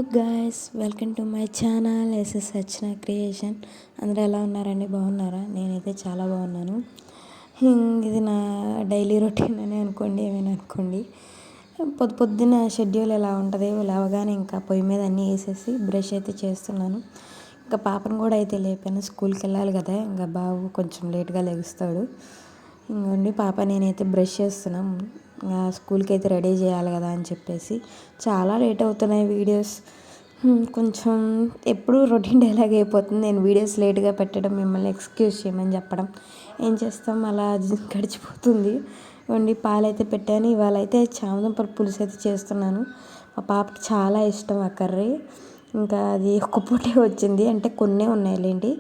Guys, welcome to my channel SS Rachana creation. అందరూ ఎలా ఉన్నారండి? బాగున్నారా? నేనైతే చాలా బాగున్నాను. ఇది నా డైలీ రొటీన్ అని అనుకోండి, ఏమైనా అనుకోండి. పొద్దున్న షెడ్యూల్ ఎలా ఉంటుంది, లేవగానే ఇంకా పొయ్యి మీద అన్నీ వేసేసి బ్రష్ అయితే చేస్తున్నాను. ఇంకా పాపను కూడా అయితే లేపాను, స్కూల్కి వెళ్ళాలి కదా. ఇంకా బాబు కొంచెం లేట్గా లెగుస్తాడు. ఇంకోండి పాప నేనైతే బ్రష్ చేస్తున్నాం. స్కూల్కి అయితే రెడీ చేయాలి కదా అని చెప్పేసి చాలా లేట్ అవుతున్నాయి వీడియోస్. కొంచెం ఎప్పుడూ రొటీన్ డైలాగ్ అయిపోతుంది. నేను వీడియోస్ లేట్గా పెట్టడం, మిమ్మల్ని ఎక్స్క్యూజ్ చేయమని చెప్పడం. ఏం చేస్తాం, అలా గడిచిపోతుంది. వండి పాలైతే పెట్టాను. ఇవాళ అయితే చామదుంపల పులుసు అయితే చేస్తున్నాను. మా పాపకి చాలా ఇష్టం ఆ కర్రీ. ఇంకా అది ఒక్క పూటే వచ్చింది, అంటే కొన్నే ఉన్నాయిలేండి.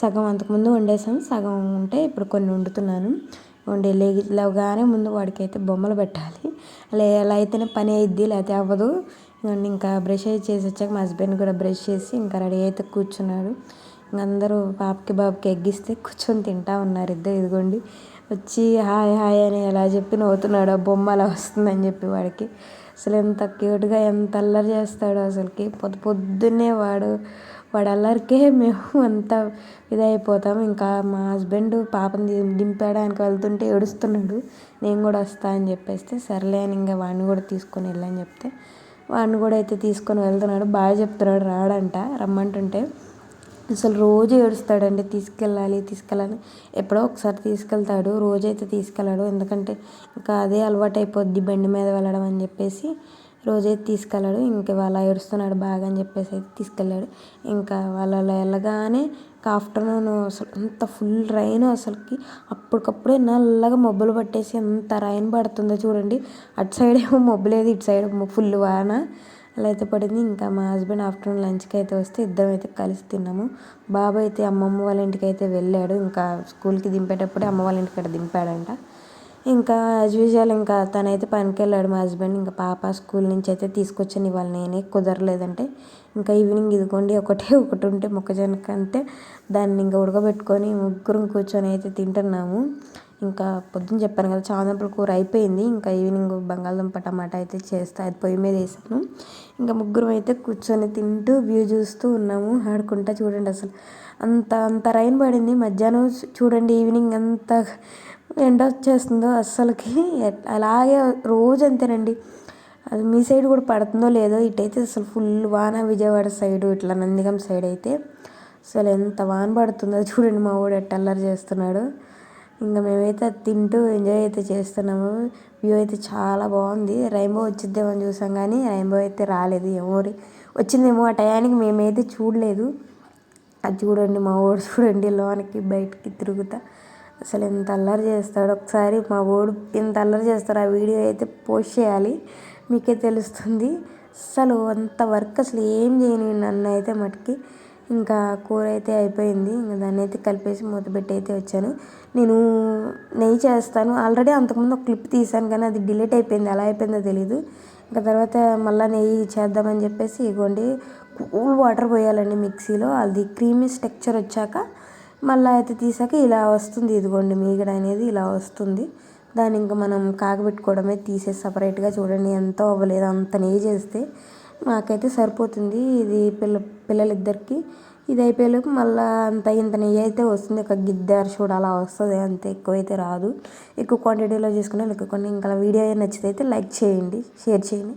సగం అంతకుముందు వండేసాం, సగం ఉంటే ఇప్పుడు కొన్ని వండుతున్నాను. లేవగానే ముందు వాడికైతే బొమ్మలు పెట్టాలి. అలా అయితేనే పని అయిద్ది, లేకపోతే అవ్వదు. ఇంకా బ్రష్ అయితే చేసి వచ్చాక మా హస్బెండ్ కూడా బ్రష్ చేసి ఇంకా రెడీ అయితే కూర్చున్నాడు. ఇంక అందరూ పాపకి బాబుకి ఎగ్గిస్తే కూర్చొని తింటా ఉన్నారు ఇద్దరు. ఇదిగోండి వచ్చి హాయ్ హాయ్ అని ఎలా చెప్పి నవ్వుతున్నాడు. ఆ బొమ్మ అలా వస్తుందని చెప్పి వాడికి. అసలు ఎంత క్యూట్గా, ఎంత అల్లరి చేస్తాడో అసలుకి. పొద్దున్నే వాడు అల్లరికే మేము అంతా ఇదైపోతాం. ఇంకా మా హస్బెండ్ పాపని దింపడానికి వెళ్తుంటే ఏడుస్తున్నాడు. నేను కూడా వస్తా అని చెప్పేస్తే సర్లే అని ఇంకా వాడిని కూడా తీసుకొని వెళ్ళని చెప్తే వాడిని కూడా అయితే తీసుకొని వెళ్తున్నాడు. బాగా చెప్తున్నాడు, రాడంట రమ్మంటుంటే. అసలు రోజు ఏడుస్తాడండి, తీసుకెళ్ళాలి. ఎప్పుడో ఒకసారి తీసుకెళ్తాడు, రోజైతే తీసుకెళ్ళాడు. ఎందుకంటే ఇంకా అదే అలవాటు అయిపోద్ది బండి మీద వెళ్ళడం అని చెప్పేసి రోజైతే తీసుకెళ్ళాడు. ఇంక వాళ్ళ ఏడుస్తున్నాడు బాగా అని చెప్పేసి అయితే తీసుకెళ్ళాడు. ఇంకా వాళ్ళ వెళ్ళగానే ఆఫ్టర్నూన్ అసలు అంత ఫుల్ రైన్, అసలుకి అప్పటికప్పుడే నల్లగా మబ్బులు పట్టేసి ఎంత రైన్ పడుతుందో చూడండి. అటు సైడ్ ఏమో మబ్బు లేదు, ఇటు సైడ్ ఫుల్ వాన అలా అయితే పడింది. ఇంకా మా హస్బెండ్ ఆఫ్టర్నూన్ లంచ్కి అయితే వస్తే ఇద్దరం అయితే కలిసి తిన్నాము. బాబు అయితే అమ్మమ్మ వాళ్ళ ఇంటికి అయితే వెళ్ళాడు. ఇంకా స్కూల్కి దింపేటప్పుడే అమ్మ వాళ్ళ ఇంటికి దింపాడంట. ఇంకా యాజ్ యూజువల్ ఇంకా తనైతే పనికి వెళ్ళాడు మా హస్బెండ్. ఇంకా పాప స్కూల్ నుంచి అయితే తీసుకొచ్చాను ఇవాళ నేనే, కుదరలేదంటే. ఇంకా ఈవినింగ్ ఇదిగోండి ఒకటి ఉంటే మొక్కజొన్న కంటే దాన్ని ఇంకా ఉడకబెట్టుకొని ముగ్గురం కూర్చొని అయితే తింటున్నాము. ఇంకా పొద్దున్న చెప్పాను కదా, చామదుంపల కూర అయిపోయింది. ఇంకా ఈవినింగ్ బంగాళదుంప టమాటా అయితే చేస్తా, అది పొయ్యి మీద వేసాను. ఇంకా ముగ్గురం అయితే కూర్చొని తింటూ వ్యూ చూస్తూ ఉన్నాము, ఆడుకుంటా. చూడండి అసలు అంత రైన్ పడింది. మధ్యాహ్నం చూడండి, ఈవినింగ్ అంత ఎండ వచ్చేస్తుందో అస్సలకి. అలాగే రోజు అంతేనండి. అది మీ సైడ్ కూడా పడుతుందో లేదో, ఇటైతే అసలు ఫుల్ వాన. విజయవాడ సైడు ఇట్లా నందిగం సైడ్ అయితే అసలు ఎంత వాన పడుతుందో చూడండి. మా వాడు ఎట్ట అల్లరి చేస్తున్నాడు. ఇంకా మేమైతే అది తింటూ ఎంజాయ్ అయితే చేస్తున్నాము. వ్యూ అయితే చాలా బాగుంది. రెయిన్బో వచ్చిద్దేమో అని చూసాం కానీ రెయిన్బో అయితే రాలేదు. వచ్చిందేమో ఆ టయానికి, మేమైతే చూడలేదు. అది చూడండి మా వాడు, చూడండి లోనికి బయటికి తిరుగుతా అసలు ఎంత అల్లరి చేస్తాడు. ఒకసారి మా వాడు ఎంత అల్లరి చేస్తాడు ఆ వీడియో అయితే పోస్ట్ చేయాలి, మీకే తెలుస్తుంది. అసలు అంత వర్క్ అసలు ఏం చేయను నన్ను అయితే మటుకి. ఇంకా కూర అయితే అయిపోయింది. ఇంకా దాన్ని అయితే కలిపేసి మూతపెట్టి అయితే వచ్చాను. నేను నెయ్యి చేస్తాను. ఆల్రెడీ అంతకుముందు ఒక క్లిప్ తీసాను కానీ అది డిలీట్ అయిపోయింది, ఎలా అయిపోయిందో తెలీదు. ఇంకా తర్వాత మళ్ళీ నెయ్యి చేద్దామని చెప్పేసి ఇగోండి కూల్ వాటర్ పోయాలండి మిక్సీలో. అది క్రీమీ టెక్స్చర్ వచ్చాక మళ్ళీ అయితే తీసాక ఇలా వస్తుంది. ఇదిగోండి మీగడ అనేది ఇలా వస్తుంది. దాన్ని ఇంకా మనం కాగబెట్టుకోవడమే, తీసేసి సపరేట్గా. చూడండి ఎంతో అవ్వలేదు, అంత నెయ్యి చేస్తే మాకైతే సరిపోతుంది. ఇది పిల్లలిద్దరికి ఇది అయిపోయేలోపు మళ్ళీ ఇంత నెయ్యి అయితే వస్తుంది. ఒక గిద్దె చూడ అలా వస్తుంది, అంత ఎక్కువైతే రాదు. ఎక్కువ క్వాంటిటీలో చేసుకుంటే ఎక్కువ. ఇంకా వీడియో నచ్చితే అయితే లైక్ చేయండి, షేర్ చేయండి.